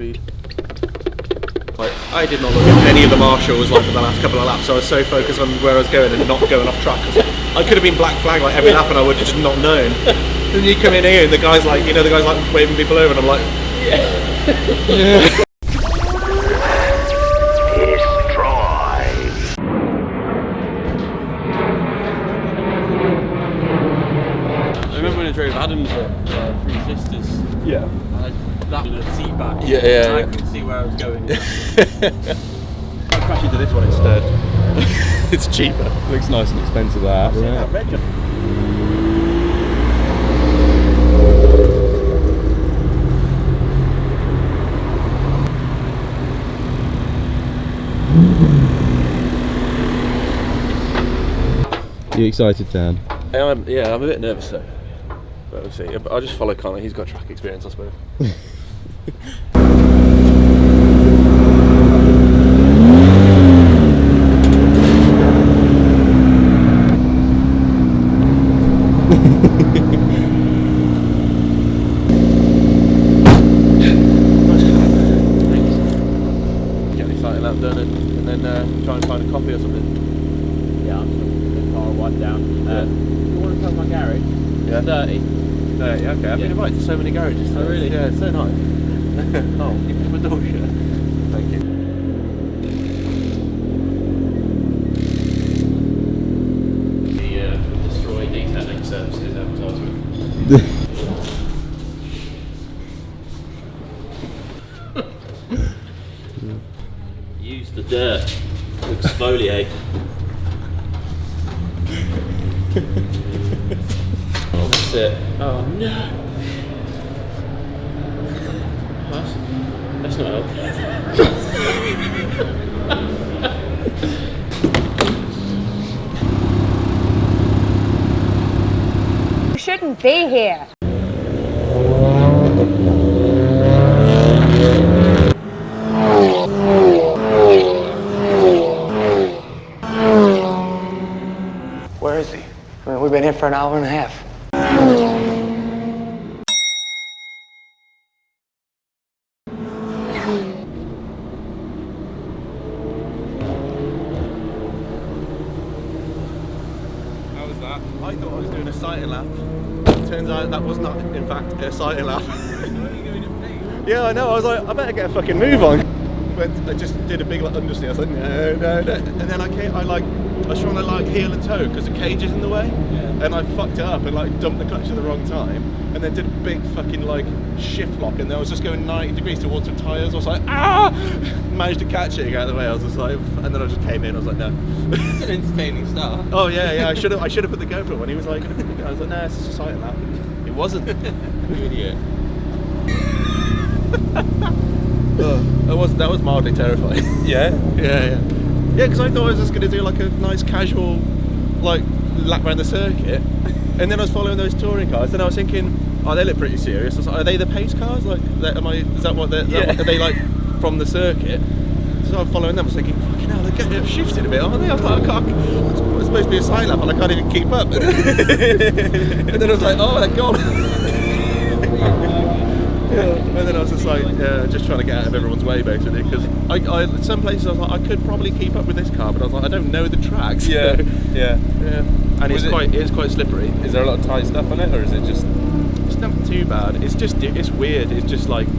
speed. Like, I did not look at any of the marshals like for the last couple of laps. I was so focused on where I was going and not going off track. I could have been black flag like every lap and I would have just not known. Then you come in here and the guy's like, you know, the guy's like waving people over and I'm like, yeah. Drove Adam's Three Sisters. Yeah. I had that in a seat back. Yeah. I couldn't see where I was going. I'll crash into this one instead. It's cheaper. Looks nice and expensive that. Yeah. You excited, Dan? Yeah, I'm a bit nervous though. But we'll see. I'll just follow Connor, he's got track experience I suppose. Get the exciting lap done and then try and find a copy or something. Yeah, I'm just going to put the car wipe down. You want to come to my garage? Yeah. 30. 30, okay. I've been invited to so many garages. Oh really? Yeah, it's so nice. Oh, give me my door shut. Thank you. The destroy detailing services advertisement. Use the dirt to exfoliate. That's it. Oh no! That's not helpful. You shouldn't be here. Where is he? I mean, we've been here for an hour and a half. How was that? I thought I was doing a sighting lap. Turns out that was not, in fact, a sighting lap. Yeah, I know. I was like, I better get a fucking move on. But I just did a big like, understeer. I was like, no. And then I was trying to like heel a toe because the cage is in the way. Yeah. And I fucked it up and like dumped the clutch at the wrong time. And then did a big fucking like shift lock. And then I was just going 90 degrees towards some tyres. I was like, ah! Managed to catch it out of the way. I was just like, and then I just came in. I was like, no. It's an entertaining start. Oh yeah. I should have put the GoPro when he was like, I was like, no, it's just a sighting lap. It wasn't. You idiot. That was mildly terrifying. Yeah? Yeah, because I thought I was just going to do like a nice casual like lap around the circuit, and then I was following those touring cars. Then I was thinking, oh, they look pretty serious. I was like, are they the pace cars? Like, is that what they're? Are they like from the circuit? So I'm following them. I was thinking, fucking hell, they're shifted a bit, aren't they? I was like, it's supposed to be a side lap, and I can't even keep up. And then I was like, oh, they're gone. And then I was just like, just trying to get out of everyone's way basically, because I some places I was like, I could probably keep up with this car, but I was like, I don't know the tracks. Yeah. And it's quite slippery. Is there a lot of tight stuff on it, or is it just? It's not too bad. It's weird. It's just like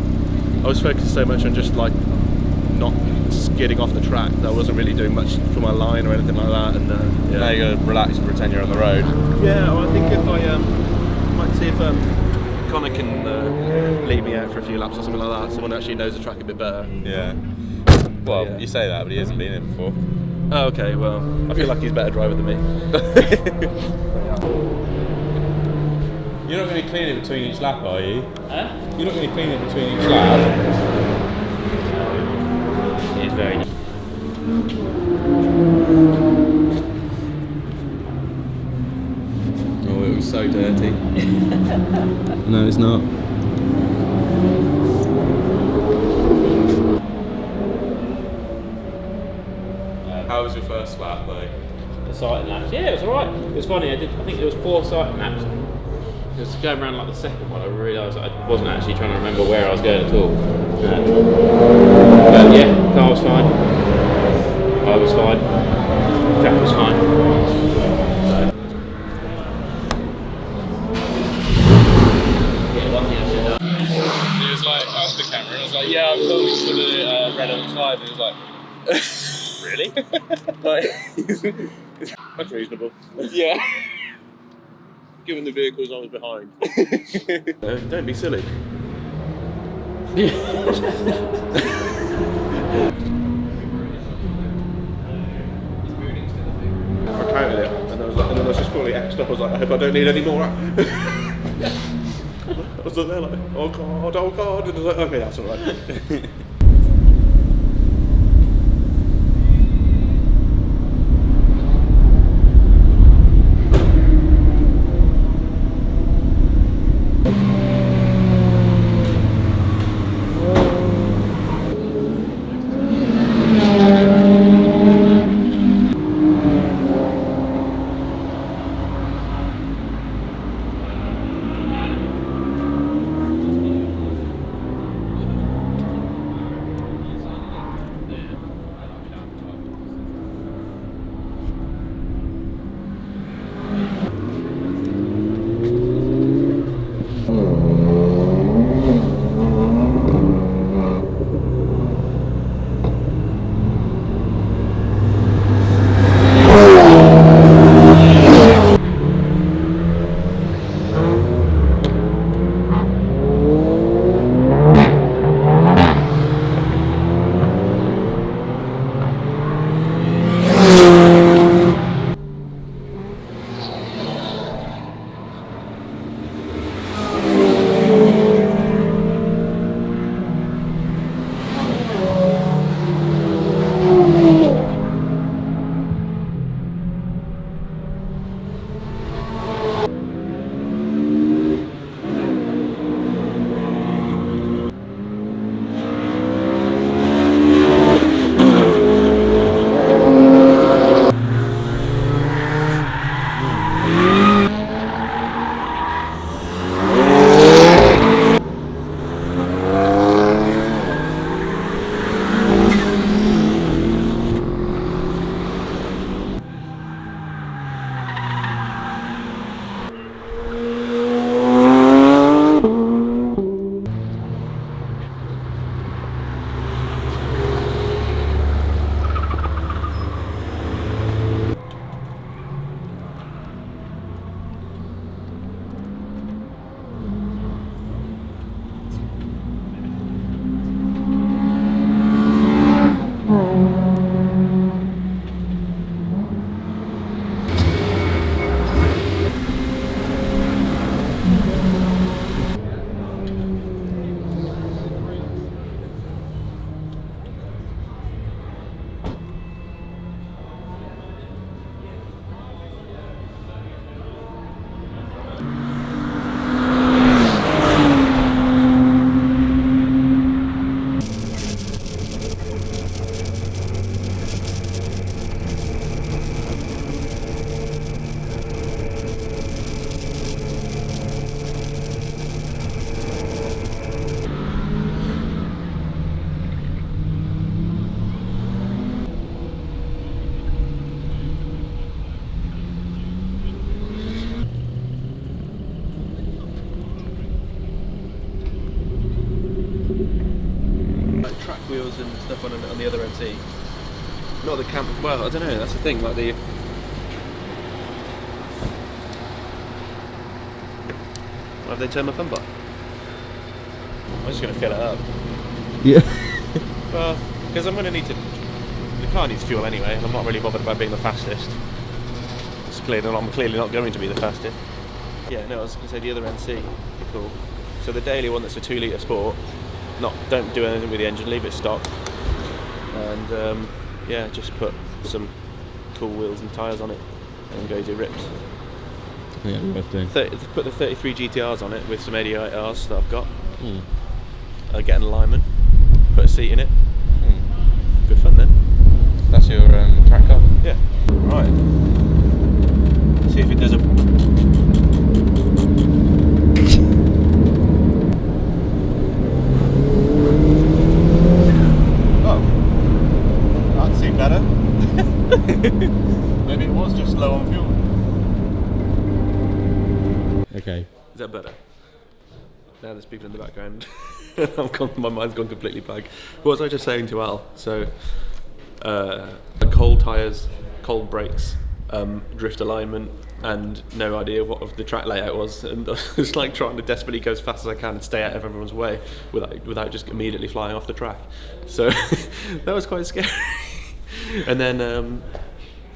I was focused so much on just like not skidding off the track that I wasn't really doing much for my line or anything like that. And Now you gotta relax and pretend you're on the road. Yeah, well, I think if I might see if Connor can lead me out for a few laps or something like that. Someone who actually knows the track a bit better. Yeah. Well, you say that, but he hasn't been here before. Oh, okay. Well, I feel like he's a better driver than me. You're not going to clean it between each lap, are you? Huh? You're not going to clean it between each lap. It is very nice. Oh, it was so dirty. No, it's not. How was your first lap, though? The sighting laps. Yeah, it was alright. It was funny, I think there was 4 sighting laps. It was going around like the second one, I realised I wasn't actually trying to remember where I was going at all. But yeah, car was fine. I was fine. Jack was fine. He was like, asked the camera, and I was like, yeah, I'm filming for the Red MX5, and he was like, really? Like, that's reasonable. Yeah. Given the vehicles I was behind. Don't be silly. I counted it, and I was just fully X'd up. I was like, I hope I don't need any more. I was there like, oh god, oh god, and I was like, okay, that's alright. Wheels and stuff on the other NC. Not the camp. Well, I don't know. That's the thing. Like the. Have they turned my pump up? I'm just going to fill it up. Yeah. Well, because I'm going to need to. The car needs fuel anyway, and I'm not really bothered about being the fastest. I'm clearly not going to be the fastest. Yeah, no, I was going to say the other NC. Cool. So the daily one that's a 2 litre sport. Don't do anything with the engine, leave it stock, and yeah, just put some cool wheels and tyres on it and go do rips. Yeah, worth doing. Put the 33 GTRs on it with some 88Rs that I've got. Get an alignment, put a seat in it. Good fun then. That's your track car? Yeah. Right. See if it does a. Maybe it was just low on fuel. Okay. Is that better? Now there's people in the background. My mind's gone completely blank. What was I just saying to Al? So, cold tyres, cold brakes, drift alignment, and no idea what the track layout was, and I was like trying to desperately go as fast as I can and stay out of everyone's way without just immediately flying off the track. So that was quite scary. And then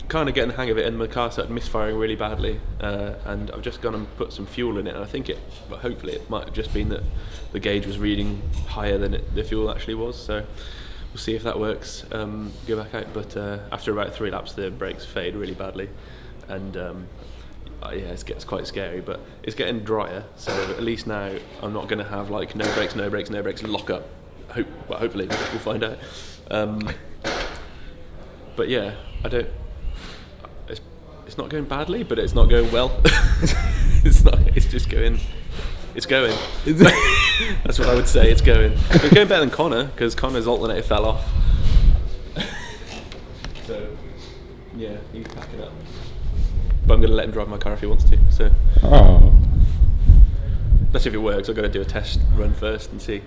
kind of getting the hang of it, and my car started misfiring really badly, and I've just gone and put some fuel in it, and I think hopefully it might have just been that the gauge was reading higher than the fuel actually was, so we'll see if that works, go back out. But after about 3 laps the brakes fade really badly, and yeah, it gets quite scary, but it's getting drier, so at least now I'm not going to have like no brakes, lock up. Hopefully we'll find out. But yeah, it's not going badly, but it's not going well. It's just going. It's going. That's what I would say. It's going. It's going better than Connor, because Connor's alternator fell off. So yeah, he's packing up. But I'm going to let him drive my car if he wants to. So Oh. let's see if it works. I've got to do a test run first and see.